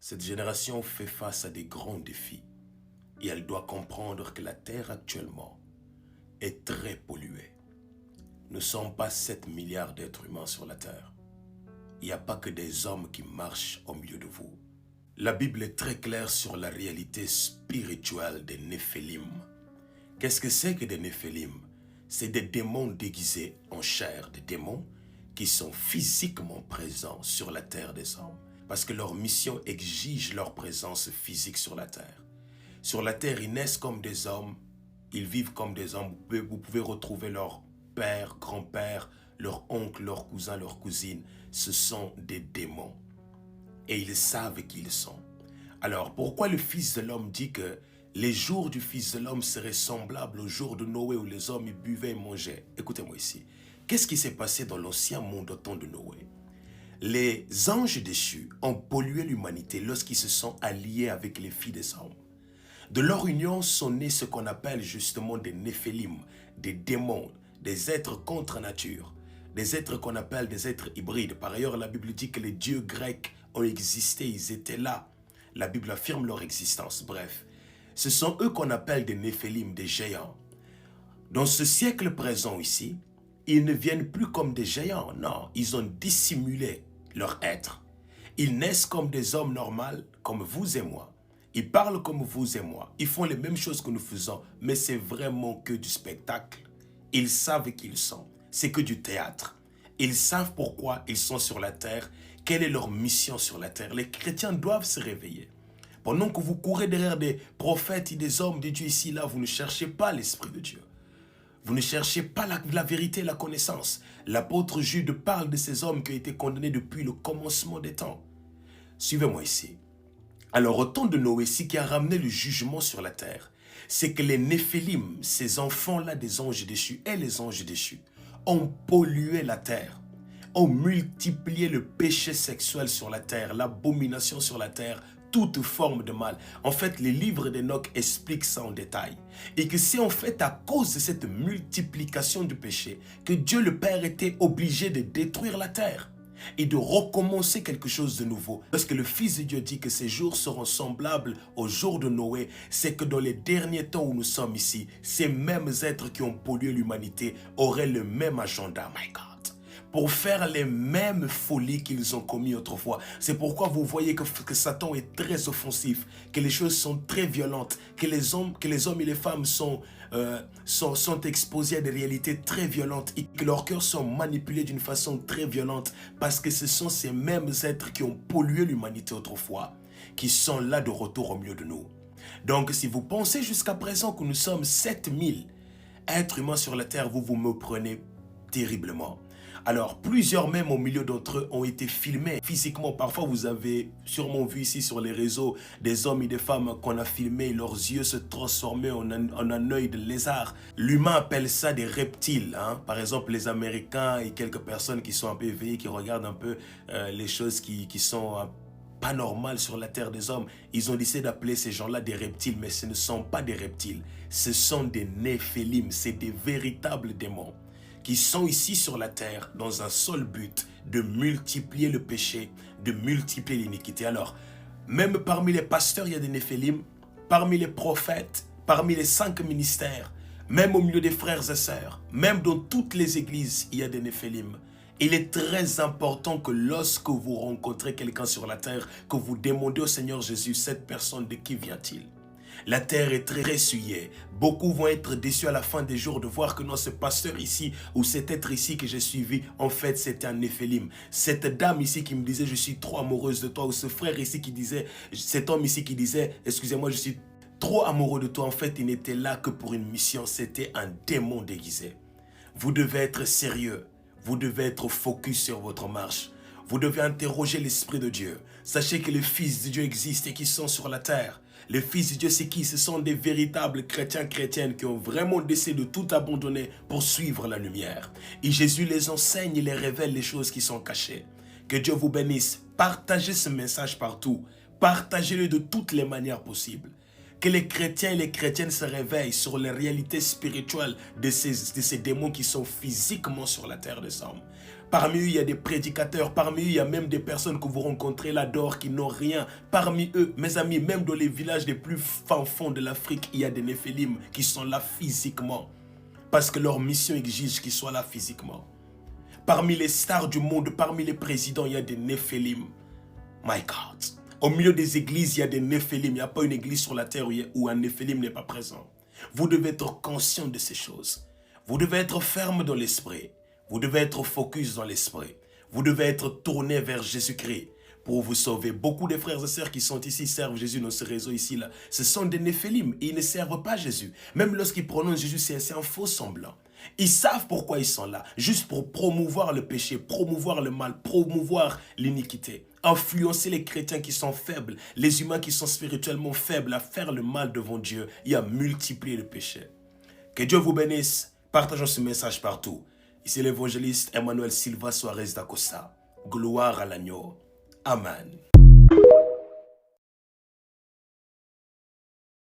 Cette génération fait face à des grands défis et elle doit comprendre que la Terre actuellement est très polluée. Nous ne sommes pas 7 milliards d'êtres humains sur la Terre. Il n'y a pas que des hommes qui marchent au milieu de vous. La Bible est très claire sur la réalité spirituelle des Néphilim. Qu'est-ce que c'est que des Néphilim? C'est des démons déguisés en chair, des démons qui sont physiquement présents sur la terre des hommes. Parce que leur mission exige leur présence physique sur la terre. Sur la terre, ils naissent comme des hommes, ils vivent comme des hommes. Vous pouvez retrouver leur père, grand-père, leur oncle, leur cousin, leur cousine. Ce sont des démons. Et ils savent qui ils sont. Alors, pourquoi le Fils de l'homme dit que les jours du Fils de l'homme seraient semblables aux jours de Noé où les hommes y buvaient et mangeaient? Écoutez-moi ici. Qu'est-ce qui s'est passé dans l'ancien monde au temps de Noé? Les anges déchus ont pollué l'humanité lorsqu'ils se sont alliés avec les filles des hommes. De leur union sont nés ce qu'on appelle justement des Néphilim, des démons, des êtres contre nature, des êtres qu'on appelle des êtres hybrides. Par ailleurs, la Bible dit que les dieux grecs ont existé, ils étaient là. La Bible affirme leur existence. Bref, ce sont eux qu'on appelle des Néphilim, des géants. Dans ce siècle présent ici, ils ne viennent plus comme des géants, non, ils ont dissimulé leur être. Ils naissent comme des hommes normaux, comme vous et moi. Ils parlent comme vous et moi. Ils font les mêmes choses que nous faisons, mais c'est vraiment que du spectacle. Ils savent qui ils sont. C'est que du théâtre. Ils savent pourquoi ils sont sur la terre, quelle est leur mission sur la terre. Les chrétiens doivent se réveiller. Pendant que vous courez derrière des prophètes et des hommes de Dieu ici, là, vous ne cherchez pas l'Esprit de Dieu. Vous ne cherchez pas la vérité et la connaissance. L'apôtre Jude parle de ces hommes qui ont été condamnés depuis le commencement des temps. Suivez-moi ici. Alors, au temps de Noé, ce qui a ramené le jugement sur la terre, c'est que les Néphilim, ces enfants-là des anges déchus et les anges déchus, ont pollué la terre, ont multiplié le péché sexuel sur la terre, l'abomination sur la terre, toute forme de mal. En fait, les livres d'Enoch expliquent ça en détail. Et que c'est en fait à cause de cette multiplication du péché que Dieu le Père était obligé de détruire la terre et de recommencer quelque chose de nouveau. Parce que le Fils de Dieu dit que ces jours seront semblables aux jours de Noé, c'est que dans les derniers temps où nous sommes ici, ces mêmes êtres qui ont pollué l'humanité auraient le même agenda, my God, pour faire les mêmes folies qu'ils ont commis autrefois. C'est pourquoi vous voyez que Satan est très offensif, que les choses sont très violentes, que les hommes et les femmes sont exposés à des réalités très violentes et que leurs cœurs sont manipulés d'une façon très violente parce que ce sont ces mêmes êtres qui ont pollué l'humanité autrefois qui sont là de retour au milieu de nous. Donc si vous pensez jusqu'à présent que nous sommes 7000 êtres humains sur la terre, vous me prenez terriblement. Alors, plusieurs même au milieu d'entre eux ont été filmés physiquement. Parfois, vous avez sûrement vu ici sur les réseaux des hommes et des femmes qu'on a filmés, leurs yeux se transformaient en un œil de lézard. L'humain appelle ça des reptiles. Hein? Par exemple, les Américains et quelques personnes qui sont un peu éveillées, qui regardent un peu les choses qui sont pas normales sur la terre des hommes. Ils ont décidé d'appeler ces gens-là des reptiles, mais ce ne sont pas des reptiles. Ce sont des Néphilim, c'est des véritables démons qui sont ici sur la terre dans un seul but, de multiplier le péché, de multiplier l'iniquité. Alors, même parmi les pasteurs, il y a des Néphilim, parmi les prophètes, parmi les 5 ministères, même au milieu des frères et sœurs, même dans toutes les églises, il y a des Néphilim. Il est très important que lorsque vous rencontrez quelqu'un sur la terre, que vous demandez au Seigneur Jésus, cette personne, de qui vient-il? La terre est très essuyée. Beaucoup vont être déçus à la fin des jours de voir que non, ce pasteur ici ou cet être ici que j'ai suivi, en fait, c'était un Néphilim. Cette dame ici qui me disait, je suis trop amoureuse de toi, ou ce frère ici qui disait, cet homme ici qui disait, excusez-moi, je suis trop amoureux de toi. En fait, il n'était là que pour une mission. C'était un démon déguisé. Vous devez être sérieux. Vous devez être focus sur votre marche. Vous devez interroger l'Esprit de Dieu. Sachez que les fils de Dieu existent et qui sont sur la terre. Les fils de Dieu, c'est qui? Ce sont des véritables chrétiens, chrétiennes qui ont vraiment décidé de tout abandonner pour suivre la lumière. Et Jésus les enseigne et les révèle les choses qui sont cachées. Que Dieu vous bénisse. Partagez ce message partout. Partagez-le de toutes les manières possibles. Que les chrétiens et les chrétiennes se réveillent sur les réalités spirituelles de ces démons qui sont physiquement sur la terre des hommes. Parmi eux, il y a des prédicateurs. Parmi eux, il y a même des personnes que vous rencontrez là dehors qui n'ont rien. Parmi eux, mes amis, même dans les villages les plus fins fonds de l'Afrique, il y a des Néphilim qui sont là physiquement. Parce que leur mission exige qu'ils soient là physiquement. Parmi les stars du monde, parmi les présidents, il y a des Néphilim. My God. Au milieu des églises, il y a des Néphilim. Il n'y a pas une église sur la terre où un Néphilim n'est pas présent. Vous devez être conscient de ces choses. Vous devez être ferme dans l'esprit. Vous devez être focus dans l'esprit. Vous devez être tourné vers Jésus-Christ pour vous sauver. Beaucoup de frères et sœurs qui sont ici servent Jésus dans ce réseau ici là. Ce sont des Néphilim. Ils ne servent pas Jésus. Même lorsqu'ils prononcent Jésus, c'est un faux semblant. Ils savent pourquoi ils sont là. Juste pour promouvoir le péché, promouvoir le mal, promouvoir l'iniquité. Influencer les chrétiens qui sont faibles, les humains qui sont spirituellement faibles à faire le mal devant Dieu et à multiplier le péché. Que Dieu vous bénisse. Partageons ce message partout. Ici l'évangéliste Emmanuel Silva Suarez da Costa. Gloire à l'agneau. Amen.